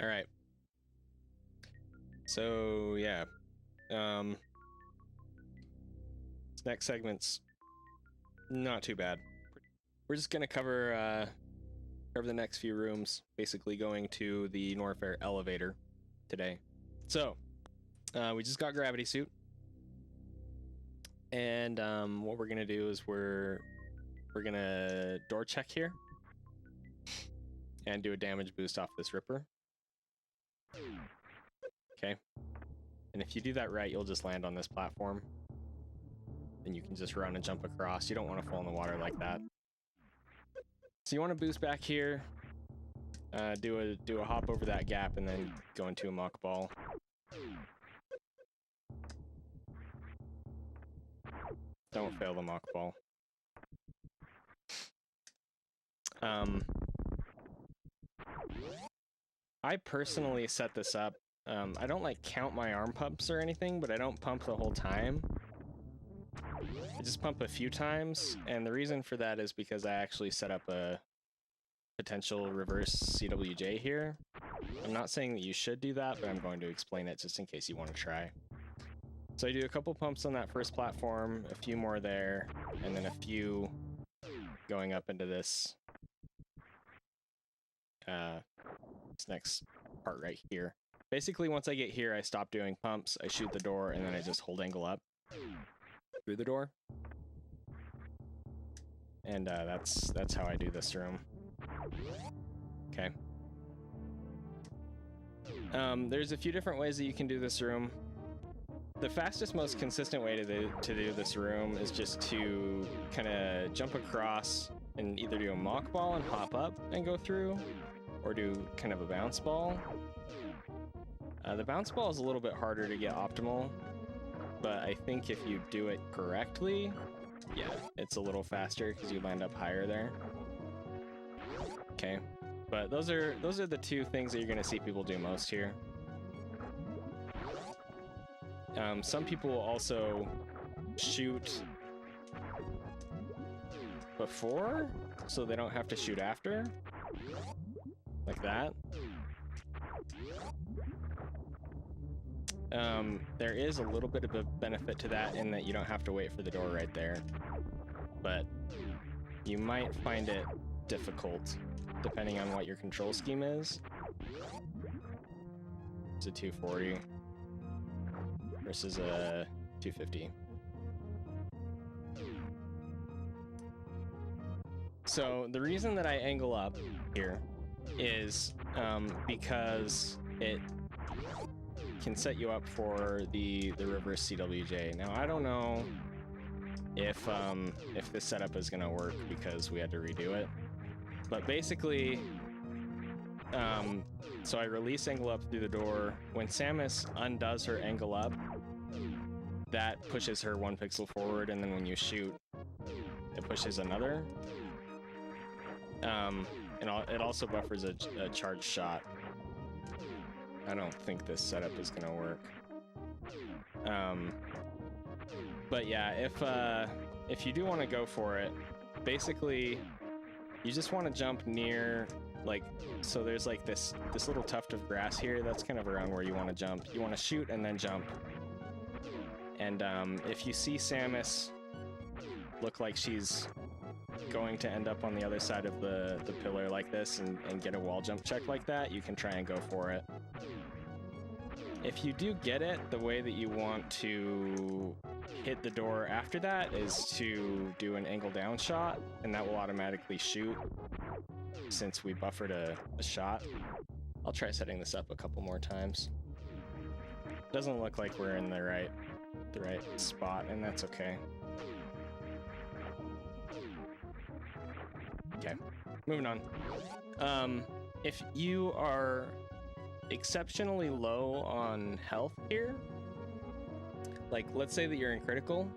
All right. So yeah, this next segment's not too bad. We're just gonna cover the next few rooms, basically going to the Norfair elevator today. So we just got gravity suit, and what we're gonna do is we're gonna door check here and do a damage boost off this Ripper. Okay, and if you do that right, you'll just land on this platform, and you can just run and jump across. You don't want to fall in the water like that. So you want to boost back here, do a hop over that gap, and then go into a muck ball. Don't fail the muck ball. I personally set this up. I don't like count my arm pumps or anything, but I don't pump the whole time. I just pump a few times, and the reason for that is because I actually set up a potential reverse CWJ here. I'm not saying that you should do that, but I'm going to explain it just in case you want to try. So I do a couple pumps on that first platform, a few more there, and then a few going up into this next part right here. Basically, once I get here, I stop doing pumps, I shoot the door, and then I just hold angle up through the door. And that's how I do this room. Okay. There's a few different ways that you can do this room. The fastest, most consistent way to do this room is just to kind of jump across and either do a mock ball and hop up and go through, or do kind of a bounce ball. The bounce ball is a little bit harder to get optimal, but I think if you do it correctly, yeah, it's a little faster because you land up higher there. Okay, but those are the two things that you're going to see people do most here. Some people will also shoot before, so they don't have to shoot after, like that. There is a little bit of a benefit to that in that you don't have to wait for the door right there, but you might find it difficult depending on what your control scheme is. It's a 240 versus a 250. So the reason that I angle up here is because it can set you up for the reverse CWJ. Now I don't know if this setup is gonna work because we had to redo it, but basically, so I release angle up through the door. When Samus undoes her angle up, that pushes her 1 pixel forward, and then when you shoot, it pushes another. And it also buffers a charged shot. I don't think this setup is gonna work. But yeah, if you do want to go for it, basically, you just want to jump near, like, so there's like this little tuft of grass here. That's kind of around where you want to jump. You want to shoot and then jump. And if you see Samus look like she's going to end up on the other side of the pillar like this and get a wall jump check like that, you can try and go for it. If you do get it, the way that you want to hit the door after that is to do an angle down shot, and that will automatically shoot since we buffered a shot. I'll try setting this up a couple more times. Doesn't look like we're in the right spot, and that's okay. Okay, moving on. If you are exceptionally low on health here, like let's say that you're in critical,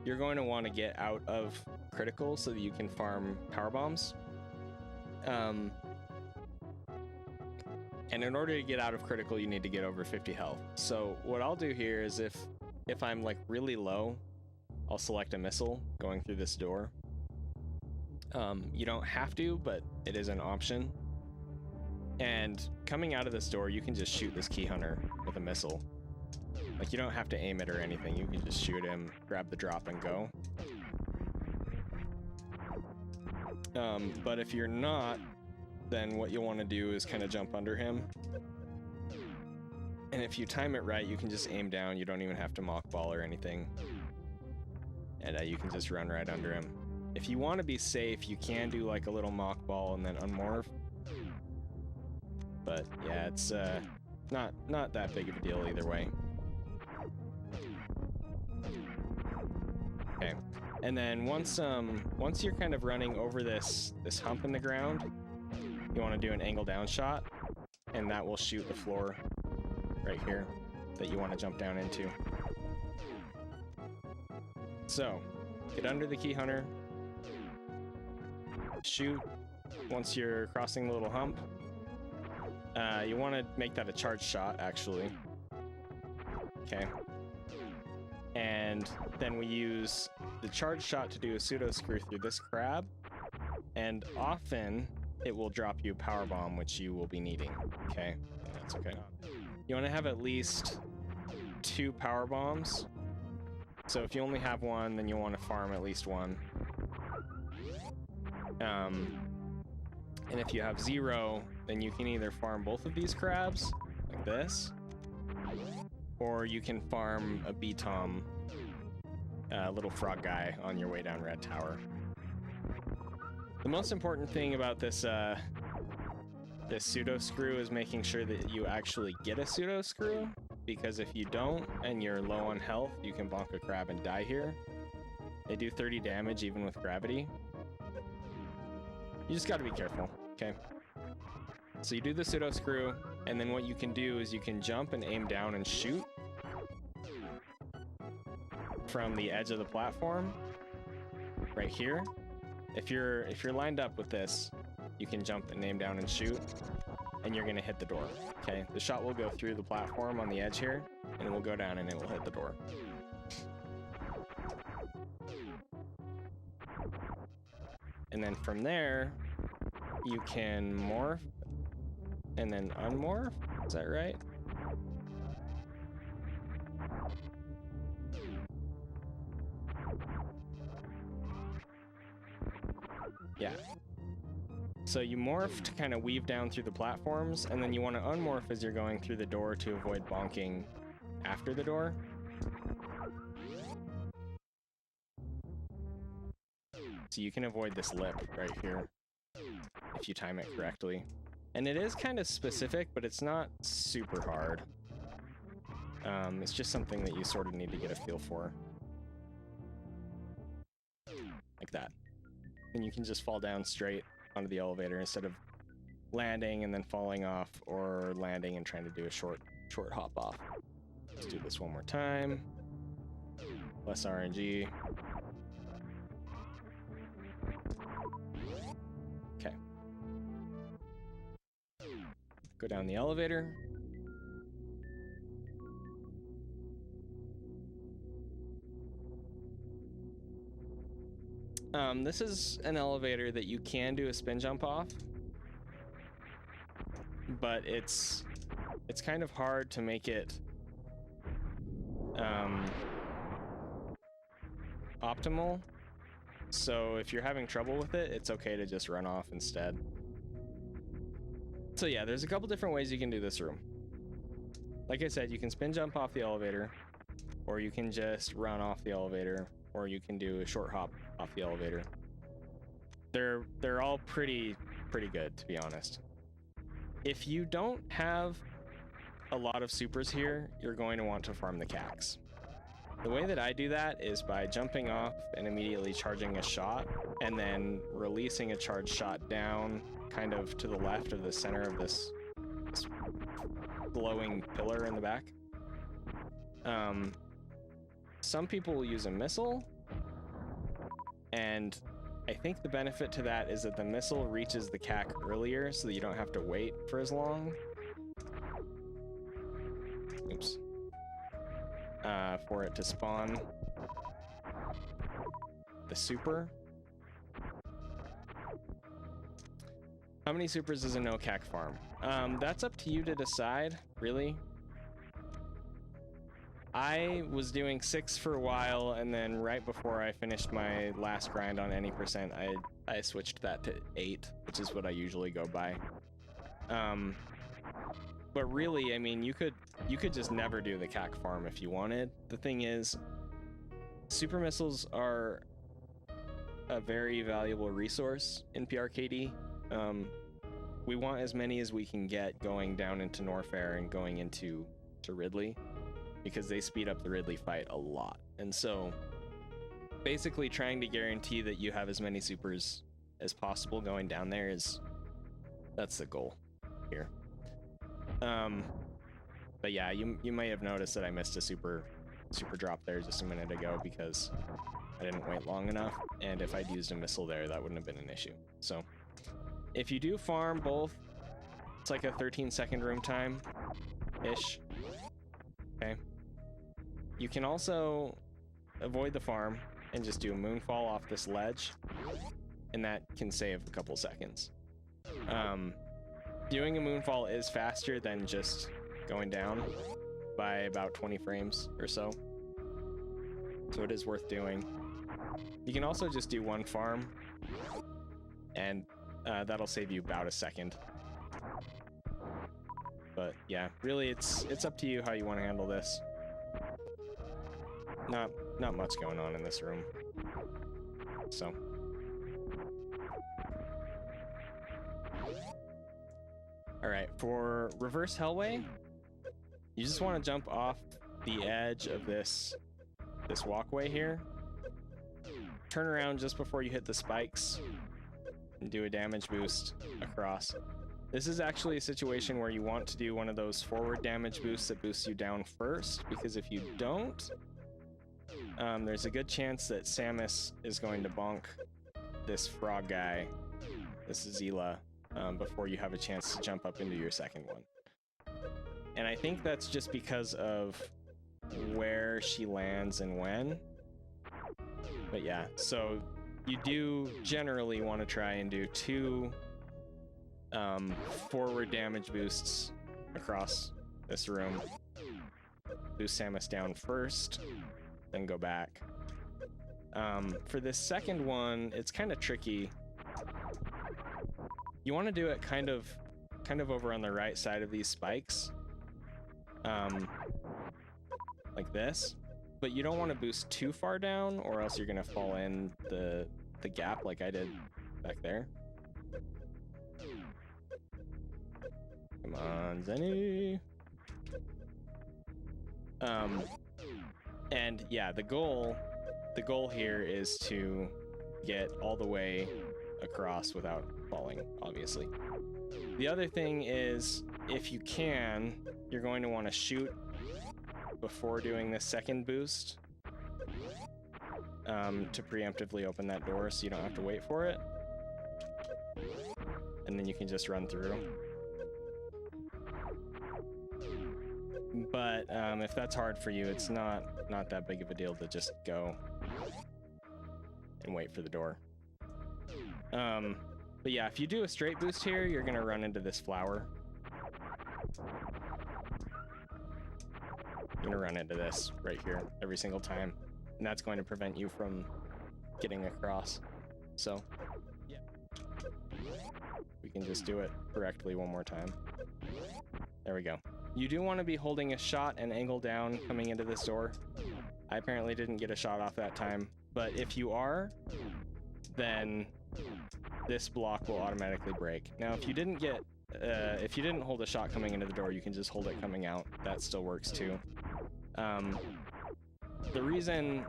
you're going to want to get out of critical so that you can farm power bombs. And in order to get out of critical, you need to get over 50 health. So what I'll do here is if I'm like really low, I'll select a missile going through this door. You don't have to, but it is an option. And coming out of this door, you can just shoot this key hunter with a missile. Like, you don't have to aim it or anything. You can just shoot him, grab the drop, and go. But if you're not, then what you'll want to do is kind of jump under him. And if you time it right, you can just aim down. You don't even have to mock ball or anything. And you can just run right under him. If you want to be safe, you can do like a little mock ball and then unmorph. But yeah, it's not that big of a deal either way. Okay, and then once you're kind of running over this hump in the ground, you want to do an angle down shot, and that will shoot the floor right here that you want to jump down into. So, get under the key hunter, shoot once you're crossing the little hump. You want to make that a charge shot, actually. Okay. And then we use the charge shot to do a pseudo screw through this crab, and often it will drop you a power bomb, which you will be needing. Okay, that's okay. You want to have at least 2 power bombs. So if you only have one, then you want to farm at least one. And if you have 0, then you can either farm both of these crabs, like this, or you can farm a B-Tom, little frog guy, on your way down Red Tower. The most important thing about this this pseudo screw is making sure that you actually get a pseudo screw, because if you don't and you're low on health, you can bonk a crab and die here. They do 30 damage even with gravity. You just got to be careful, okay? So you do the pseudo screw, and then what you can do is you can jump and aim down and shoot from the edge of the platform right here. If you're lined up with this, you can jump and aim down and shoot, and you're gonna hit the door. Okay, the shot will go through the platform on the edge here, and it will go down and it will hit the door. And then from there, you can morph and then unmorph. Is that right? Yeah. So you morph to kind of weave down through the platforms, and then you want to unmorph as you're going through the door to avoid bonking after the door. So you can avoid this lip right here if you time it correctly. And it is kind of specific, but it's not super hard. It's just something that you sort of need to get a feel for. Like that. And you can just fall down straight onto the elevator instead of landing and then falling off, or landing and trying to do a short hop off. Let's do this one more time. Less RNG. Okay. Go down the elevator. This is an elevator that you can do a spin jump off, but it's kind of hard to make it optimal. So if you're having trouble with it, it's okay to just run off instead. So yeah, there's a couple different ways you can do this room. Like I said, you can spin jump off the elevator, or you can just run off the elevator, or you can do a short hop off the elevator. They're all pretty good, to be honest. If you don't have a lot of supers here, you're going to want to farm the cax. The way that I do that is by jumping off and immediately charging a shot, and then releasing a charged shot down kind of to the left of the center of this glowing pillar in the back. Some people will use a missile, and I think the benefit to that is that the missile reaches the cac earlier, so that you don't have to wait for as long. Oops. For it to spawn the super. How many supers is a no-cac farm? That's up to you to decide, really. I was doing 6 for a while, and then right before I finished my last grind on any percent, I switched that to 8, which is what I usually go by. But really, I mean, you could just never do the cac farm if you wanted. The thing is, super missiles are a very valuable resource in PRKD. We want as many as we can get going down into Norfair and going into Ridley, because they speed up the Ridley fight a lot. And so basically trying to guarantee that you have as many supers as possible going down there that's the goal here. But yeah, you may have noticed that I missed a super drop there just a minute ago because I didn't wait long enough, and if I'd used a missile there, that wouldn't have been an issue. So if you do farm both, it's like a 13-second room time-ish. Okay. You can also avoid the farm and just do a moonfall off this ledge, and that can save a couple seconds. Doing a moonfall is faster than just going down by about 20 frames or so. So it is worth doing. You can also just do one farm, and that'll save you about a second. But yeah, really it's up to you how you want to handle this. Not much going on in this room. So alright, for reverse Hellway, you just want to jump off the edge of this walkway here. Turn around just before you hit the spikes and do a damage boost across. This is actually a situation where you want to do one of those forward damage boosts that boosts you down first, because if you don't, there's a good chance that Samus is going to bonk this frog guy, this Zila, before you have a chance to jump up into your second one. And I think that's just because of where she lands and when. But yeah, so you do generally want to try and do 2 forward damage boosts across this room. Boost Samus down first, then go back. For this second one, it's kind of tricky. You want to do it kind of over on the right side of these spikes, like this, but you don't want to boost too far down, or else you're gonna fall in the gap like I did back there. Come on, Zeni. And yeah, the goal here is to get all the way across without falling, obviously. The other thing is, if you can, you're going to want to shoot before doing the second boost, to preemptively open that door so you don't have to wait for it. And then you can just run through. But if that's hard for you, it's not that big of a deal to just go and wait for the door. But yeah, if you do a straight boost here, you're gonna run into this flower. You're gonna run into this right here every single time, and that's going to prevent you from getting across. So yeah, we can just do it correctly one more time. There we go. You do want to be holding a shot and angle down coming into this door. I apparently didn't get a shot off that time, but if you are, then this block will automatically break. Now, if you didn't hold a shot coming into the door, you can just hold it coming out. That still works too. The reason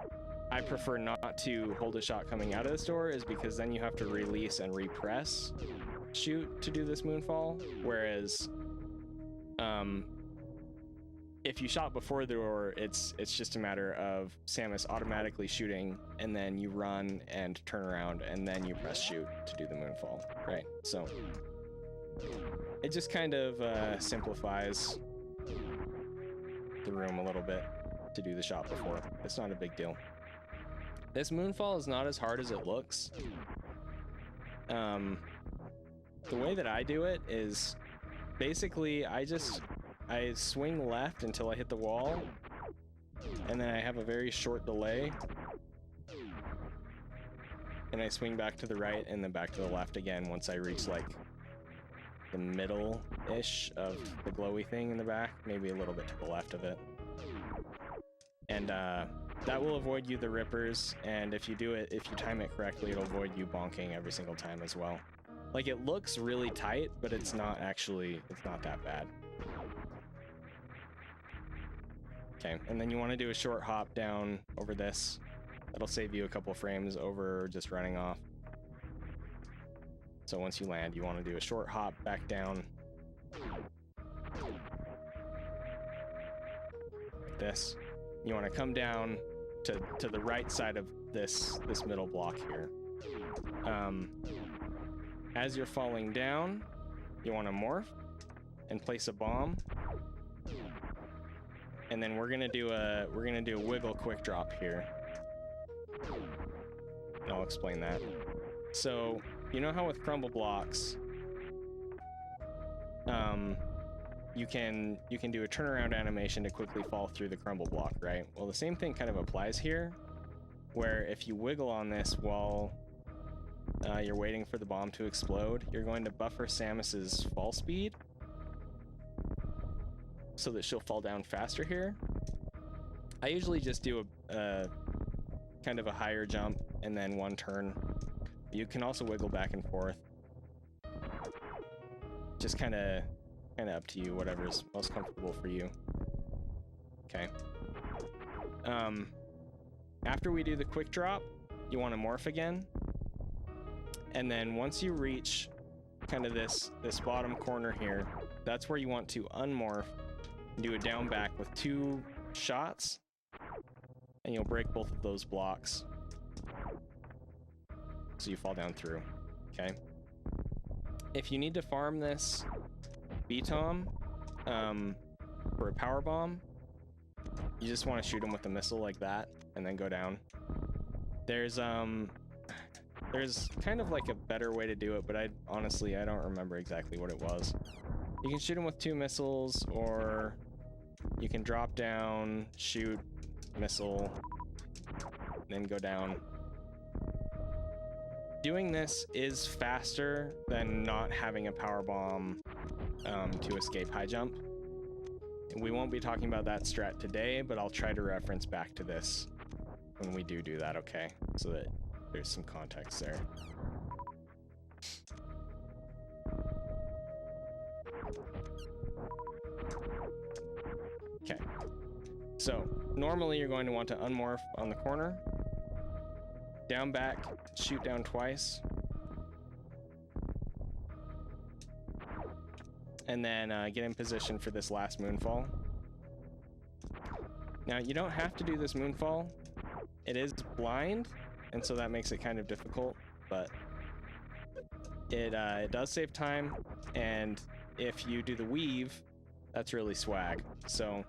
I prefer not to hold a shot coming out of this door is because then you have to release and repress shoot to do this moonfall, whereas if you shot before the door, it's just a matter of Samus automatically shooting, and then you run and turn around, and then you press shoot to do the moonfall, right? So it just kind of simplifies the room a little bit to do the shot before. It's not a big deal. This moonfall is not as hard as it looks. the way that I do it is basically I swing left until I hit the wall, and then I have a very short delay, and I swing back to the right and then back to the left again once I reach like the middle-ish of the glowy thing in the back, maybe a little bit to the left of it. And that will avoid you the rippers, and if you time it correctly, it'll avoid you bonking every single time as well. Like, it looks really tight, but it's not that bad. Okay, and then you want to do a short hop down over this. That'll save you a couple frames over just running off. So once you land, you want to do a short hop back down. Like this. You want to come down to the right side of this middle block here. As you're falling down, you want to morph and place a bomb. And then we're gonna do a wiggle quick drop here. And I'll explain that. So you know how with crumble blocks, you can do a turnaround animation to quickly fall through the crumble block, right? Well, the same thing kind of applies here, where if you wiggle on this while you're waiting for the bomb to explode, you're going to buffer Samus's fall speed so that she'll fall down faster here. I usually just do a kind of a higher jump and then one turn. You can also wiggle back and forth. Just kind of up to you, whatever's most comfortable for you. Okay. After we do the quick drop, you want to morph again. And then once you reach kind of this bottom corner here, that's where you want to unmorph and do a down back with 2 shots, and you'll break both of those blocks. So you fall down through, okay? If you need to farm this B-Tom for a power bomb, you just want to shoot him with a missile like that and then go down. There's kind of like a better way to do it, but I don't remember exactly what it was. You can shoot him with 2 missiles, or you can drop down, shoot, missile, then go down. Doing this is faster than not having a power bomb to escape high jump. We won't be talking about that strat today, but I'll try to reference back to this when we do that, okay? So that there's some context there. Okay. So, normally you're going to want to unmorph on the corner, down back, shoot down twice, and then get in position for this last moonfall. Now, you don't have to do this moonfall. It is blind, and so that makes it kind of difficult, but it does save time, and if you do the weave, that's really swag. So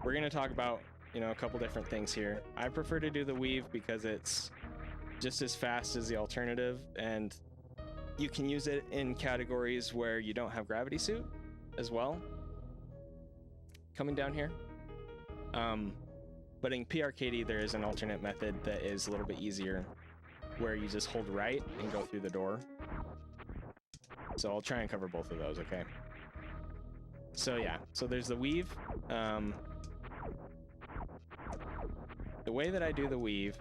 we're going to talk about, a couple different things here. I prefer to do the weave because it's just as fast as the alternative, and you can use it in categories where you don't have gravity suit as well. Coming down here. But in PRKD, there is an alternate method that is a little bit easier, where you just hold right and go through the door. So I'll try and cover both of those, okay? So yeah, so there's the weave. The way that I do the weave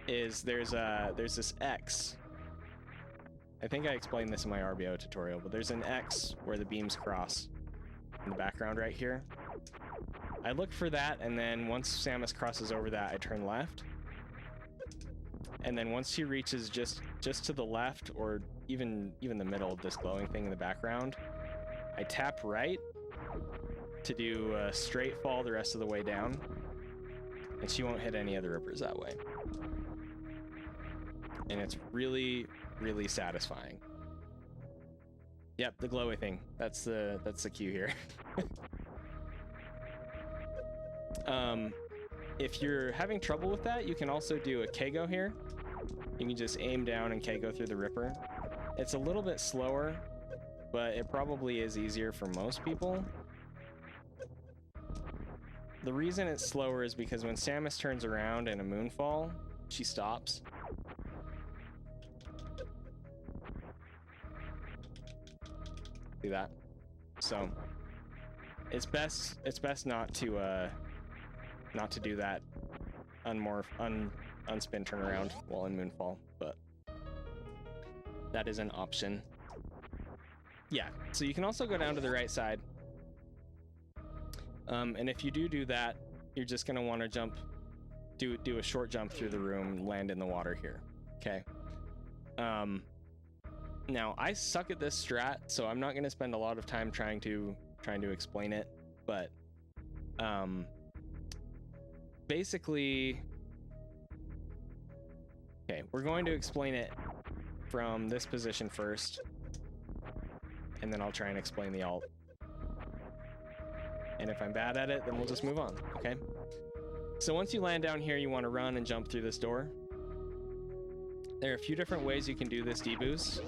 is there's this X. I think I explained this in my RBO tutorial, but there's an X where the beams cross in the background right here. I look for that, and then once Samus crosses over that, I turn left. And then once she reaches just to the left, or even the middle of this glowing thing in the background, I tap right to do a straight fall the rest of the way down, and she won't hit any other rippers that way. And it's really, really satisfying. Yep, the glowy thing. That's the cue here. If you're having trouble with that, you can also do a Kego here. you can just aim down and go through the ripper. It's a little bit slower, but it probably is easier for most people. The reason it's slower is because when Samus turns around in a Moonfall, she stops. See that? So it's best not to do that unspin turnaround while in Moonfall, but that is an option. Yeah, so you can also go down to the right side. And if you do that, you're just gonna want to jump, do a short jump through the room, land in the water here. Okay. Now I suck at this strat, so I'm not gonna spend a lot of time trying to explain it. But basically, okay, we're going to explain it from this position first, and then I'll try and explain the alt. And if I'm bad at it, then we'll just move on, okay? So once you land down here, you want to run and jump through this door. There are a few different ways you can do this deboost.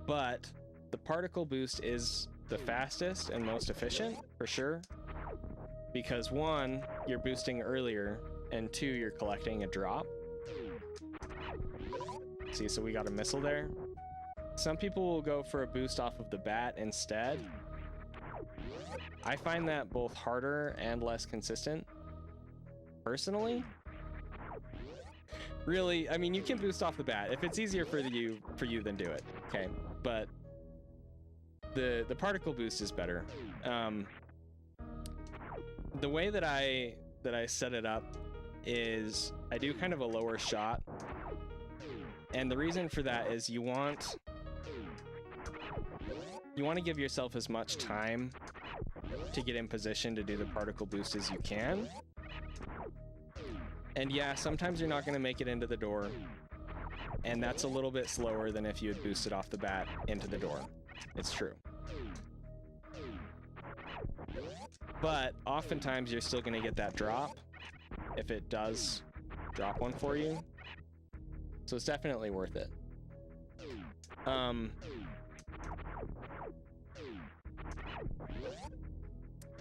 But the particle boost is the fastest and most efficient, for sure. Because one, you're boosting earlier, and two, you're collecting a drop. See, so we got a missile there. Some people will go for a boost off of the bat instead. I find that both harder and less consistent, personally. Really, I mean, you can boost off the bat. If it's easier for you, then do it, okay? But the particle boost is better. The way that I set it up is I do kind of a lower shot. And the reason for that is you want to give yourself as much time to get in position to do the particle boost as you can. And yeah, sometimes you're not going to make it into the door, and that's a little bit slower than if you had boosted off the bat into the door. It's true. But oftentimes you're still going to get that drop if it does drop one for you. So it's definitely worth it.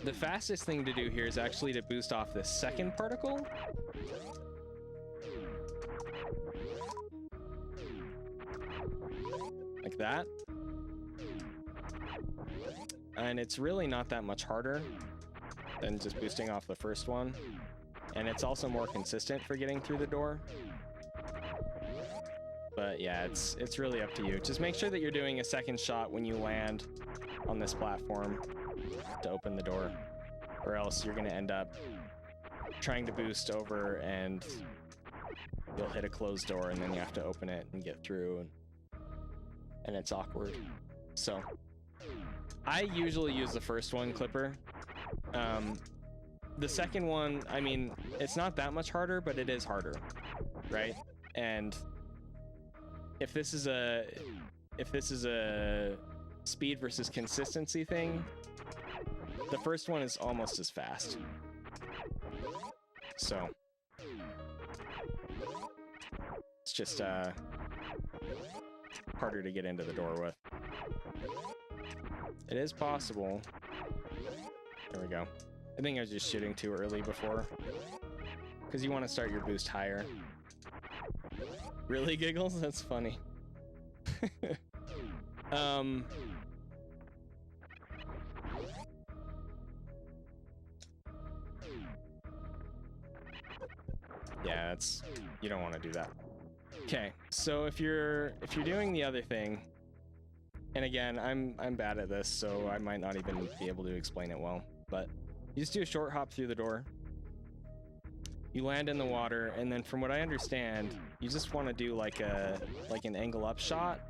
The fastest thing to do here is actually to boost off the second particle. Like that. And it's really not that much harder than just boosting off the first one. And it's also more consistent for getting through the door. But yeah, it's really up to you. Just make sure that you're doing a second shot when you land on this platform to open the door, or else you're going to end up trying to boost over and you'll hit a closed door, and then you have to open it and get through, and it's awkward. So I usually use the first one, Clipper. The second one, I mean, it's not that much harder, but it is harder, right? And if this is a speed versus consistency thing, the first one is almost as fast. So it's just harder to get into the door with. It is possible. There we go. I think I was just shooting too early before, because you want to start your boost higher. Really, Giggles? That's funny. Yeah, you don't want to do that. Okay, so if you're doing the other thing, and again, I'm bad at this, so I might not even be able to explain it well, but you just do a short hop through the door. You land in the water, and then from what I understand, you just want to do like an angle up shot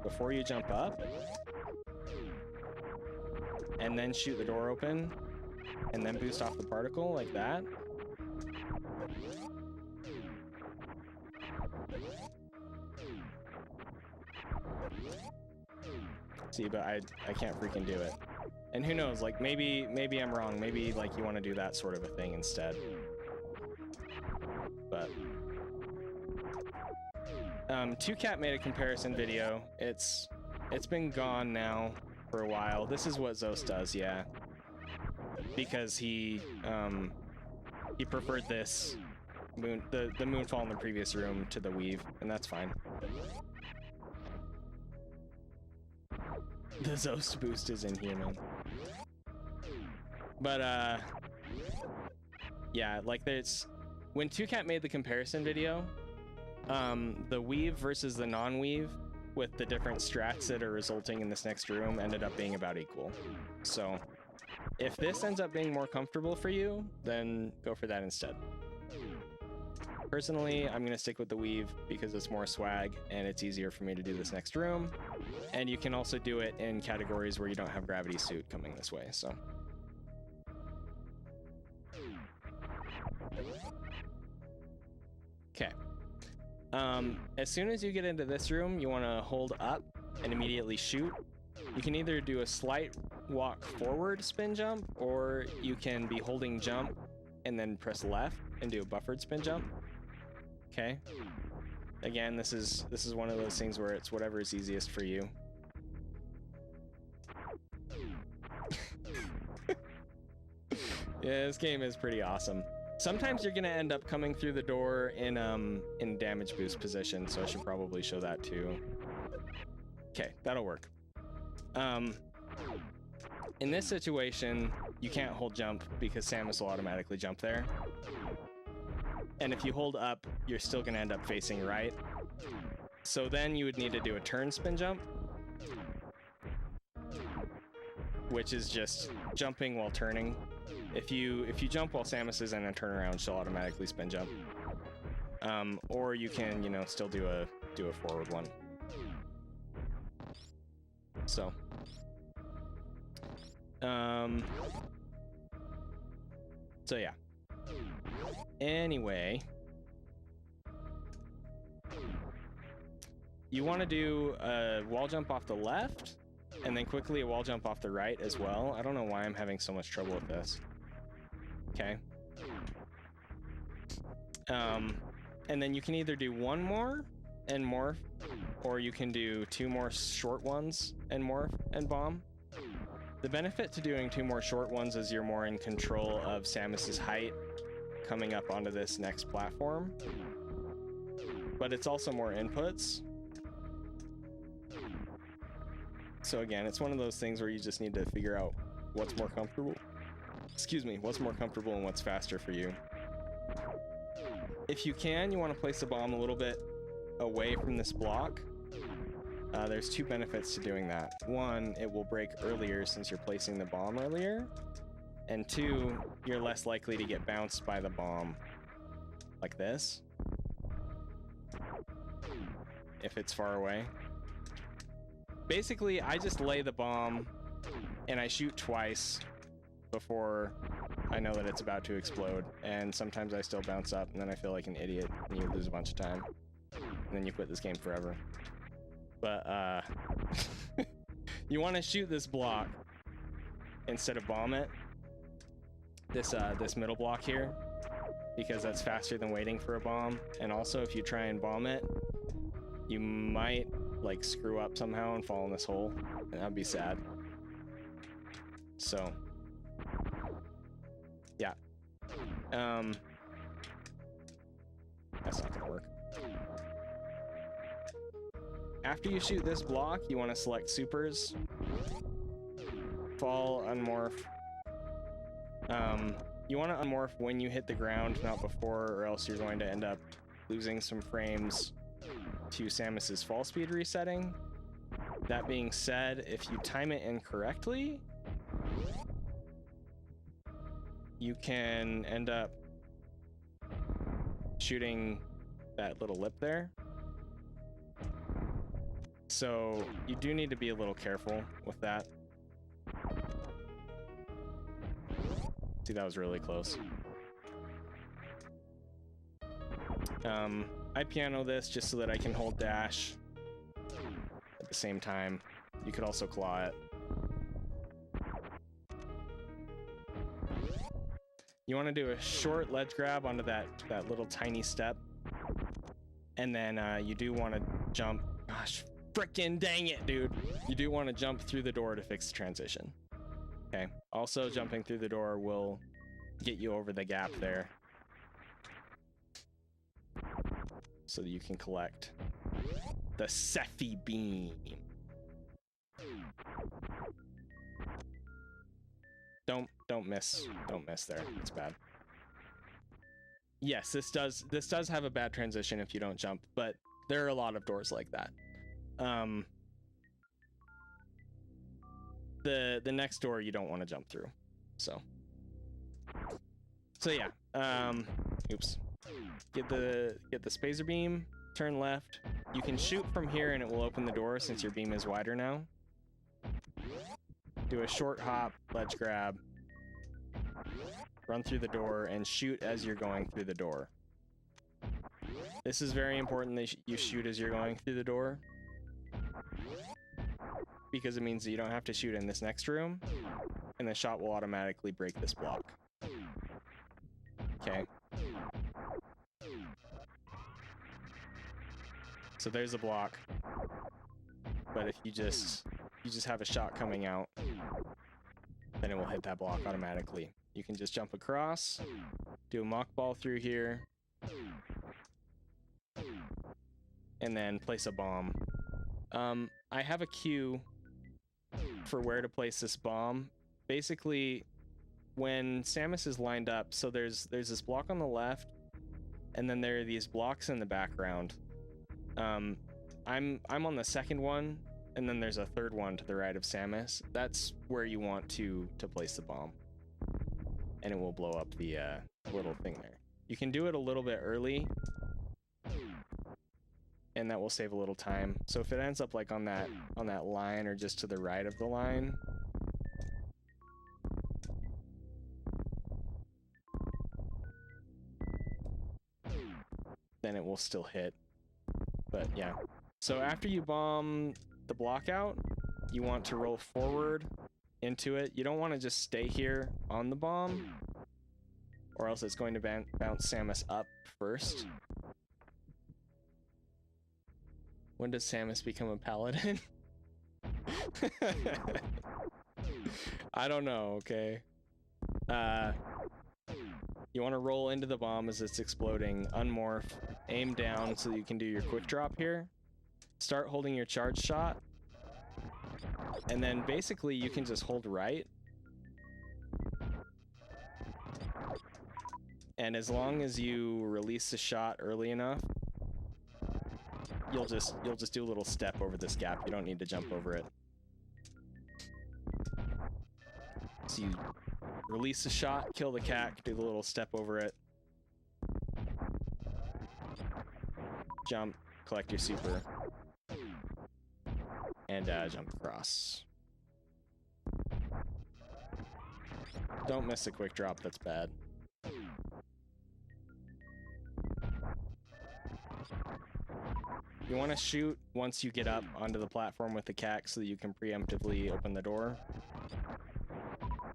before you jump up, and then shoot the door open, and then boost off the particle like that. See, but I can't freaking do it. And who knows, like maybe I'm wrong. Maybe like you want to do that sort of a thing instead. But 2Cat made a comparison video. It's been gone now for a while. This is what Zos does, yeah. Because he preferred this the Moonfall in the previous room to the Weave, and that's fine. The Zos boost is inhuman. But yeah, like there's when 2Cat made the comparison video, the Weave versus the non-Weave with the different strats that are resulting in this next room ended up being about equal. So if this ends up being more comfortable for you, then go for that instead. Personally, I'm gonna stick with the Weave because it's more swag and it's easier for me to do this next room. And you can also do it in categories where you don't have Gravity Suit coming this way, so. Okay. As soon as you get into this room, you want to hold up and immediately shoot. You can either do a slight walk forward spin jump, or you can be holding jump and then press left and do a buffered spin jump. Okay. Again, this is one of those things where it's whatever is easiest for you. Yeah, this game is pretty awesome. Sometimes you're gonna end up coming through the door in damage boost position, so I should probably show that too. Okay, that'll work. In this situation, you can't hold jump because Samus will automatically jump there. And if you hold up, you're still gonna end up facing right. So then you would need to do a turn spin jump, which is just jumping while turning. If you jump while Samus is in a turnaround, she'll automatically spin jump. Or you can, you know, still do a forward one. So, so yeah. Anyway, you want to do a wall jump off the left, and then quickly a wall jump off the right as well. I don't know why I'm having so much trouble with this. Okay. And then you can either do one more and morph, or you can do two more short ones and morph and bomb. The benefit to doing two more short ones is you're more in control of Samus's height coming up onto this next platform, but it's also more inputs. So again, it's one of those things where you just need to figure out what's more comfortable. Excuse me, what's more comfortable and what's faster for you. If you can, you want to place the bomb a little bit away from this block. There's two benefits to doing that. One, it will break earlier since you're placing the bomb earlier. And two, you're less likely to get bounced by the bomb like this if it's far away. Basically, I just lay the bomb and I shoot twice before I know that it's about to explode, and sometimes I still bounce up and then I feel like an idiot and you lose a bunch of time and then you quit this game forever. But you want to shoot this block instead of bomb it, this middle block here, because that's faster than waiting for a bomb. And also, if you try and bomb it, you might like screw up somehow and fall in this hole, and that'd be sad. So yeah, that's not gonna work. After you shoot this block, you want to select supers, fall, unmorph. You want to unmorph when you hit the ground, not before, or else you're going to end up losing some frames to Samus's fall speed resetting. That being said, if you time it incorrectly, you can end up shooting that little lip there. So you do need to be a little careful with that. See, that was really close. I piano this just so that I can hold dash at the same time. You could also claw it. You want to do a short ledge grab onto that little tiny step And then you do want to jump. Gosh, frickin' dang it, dude. You do want to jump through the door to fix the transition. Okay. Also, jumping through the door will get you over the gap there, so that you can collect the Sephi beam. Don't miss there. It's bad. Yes, this does have a bad transition if you don't jump, but there are a lot of doors like that. The next door you don't want to jump through. So yeah. Oops. Get the spacer beam, turn left. You can shoot from here and it will open the door since your beam is wider now. Do a short hop, ledge grab, run through the door, and shoot as you're going through the door. This is very important that you shoot as you're going through the door, because it means that you don't have to shoot in this next room, and the shot will automatically break this block. Okay. So there's a block, but if you just have a shot coming out, then it will hit that block automatically. You can just jump across, do a mock ball through here, and then place a bomb. I have a cue for where to place this bomb. Basically, when Samus is lined up, so there's this block on the left, and then there are these blocks in the background. I'm on the second one, and then there's a third one to the right of Samus. That's where you want to place the bomb, and it will blow up the little thing there. You can do it a little bit early, and that will save a little time. So if it ends up like on that line or just to the right of the line, then it will still hit. But yeah. So after you bomb the block out, you want to roll forward into it. You don't want to just stay here on the bomb, or else it's going to bounce Samus up first. When does Samus become a paladin? I don't know, okay? You want to roll into the bomb as it's exploding, unmorph, aim down so you can do your quick drop here. Start holding your charge shot, and then basically you can just hold right. And as long as you release the shot early enough, you'll just do a little step over this gap. You don't need to jump over it. So you release the shot, kill the cack, do the little step over it, jump, collect your super, and jump across. Don't miss a quick drop, that's bad. You want to shoot once you get up onto the platform with the cack so that you can preemptively open the door.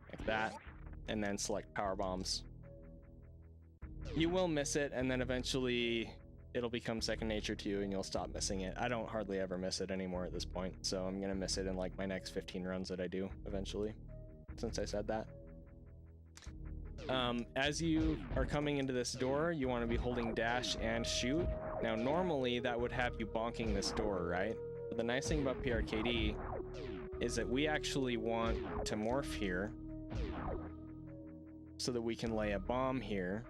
Like that. And then select power bombs. You will miss it, and then eventually it'll become second nature to you and you'll stop missing it. I don't hardly ever miss it anymore at this point, so I'm gonna miss it in like my next 15 runs that I do eventually, since I said that. As you are coming into this door, you want to be holding dash and shoot. Now normally that would have you bonking this door, right? But the nice thing about PRKD is that we actually want to morph here so that we can lay a bomb here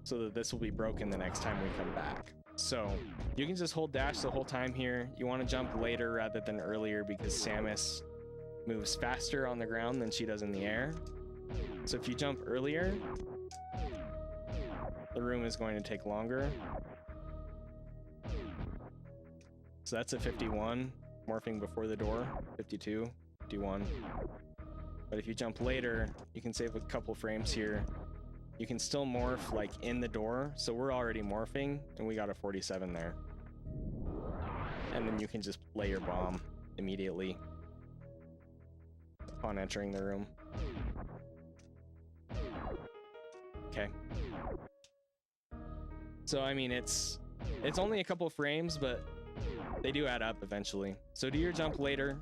so that this will be broken the next time we come back. So you can just hold dash the whole time here. You want to jump later rather than earlier because Samus moves faster on the ground than she does in the air. So if you jump earlier, the room is going to take longer. So that's a 51, morphing before the door, 52, 51. But if you jump later, you can save a couple frames here. You can still morph like in the door, so we're already morphing, and we got a 47 there. And then you can just lay your bomb immediately upon entering the room. Okay. So I mean, it's It's only a couple frames, but they do add up eventually. So do your jump later,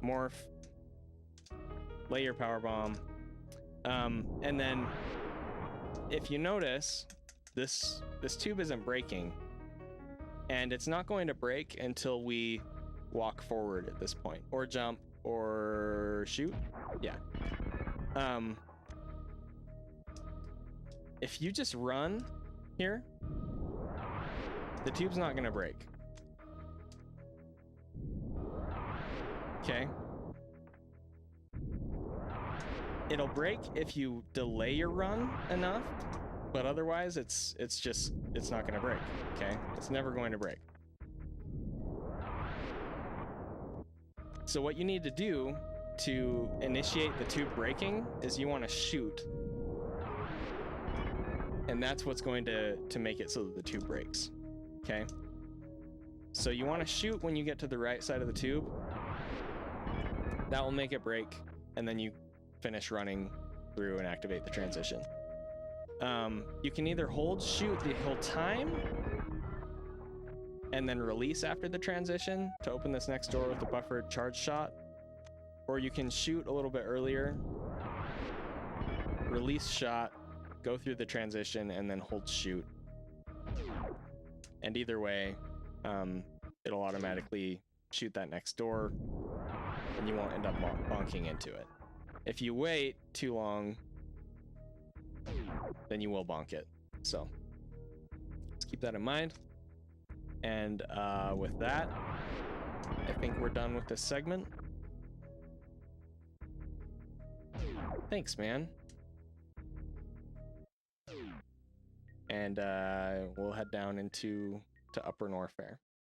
morph, lay your power bomb, and then if you notice, this tube isn't breaking, and it's not going to break until we walk forward at this point, or jump, or shoot. Yeah. If you just run here, the tube's not gonna break. Okay. It'll break if you delay your run enough, but otherwise it's not gonna break. Okay, it's never going to break. So what you need to do to initiate the tube breaking is you want to shoot, and that's what's going to make it so that the tube breaks. Okay, so you want to shoot when you get to the right side of the tube. That will make it break, and then you finish running through and activate the transition. You can either hold shoot the whole time and then release after the transition to open this next door with a buffered charge shot, or you can shoot a little bit earlier, release shot, go through the transition, and then hold shoot. And either way, it'll automatically shoot that next door, and you won't end up bonking into it. If you wait too long, then you will bonk it. So let's keep that in mind. And with that, I think we're done with this segment. Thanks, man. And we'll head down to Upper Norfair.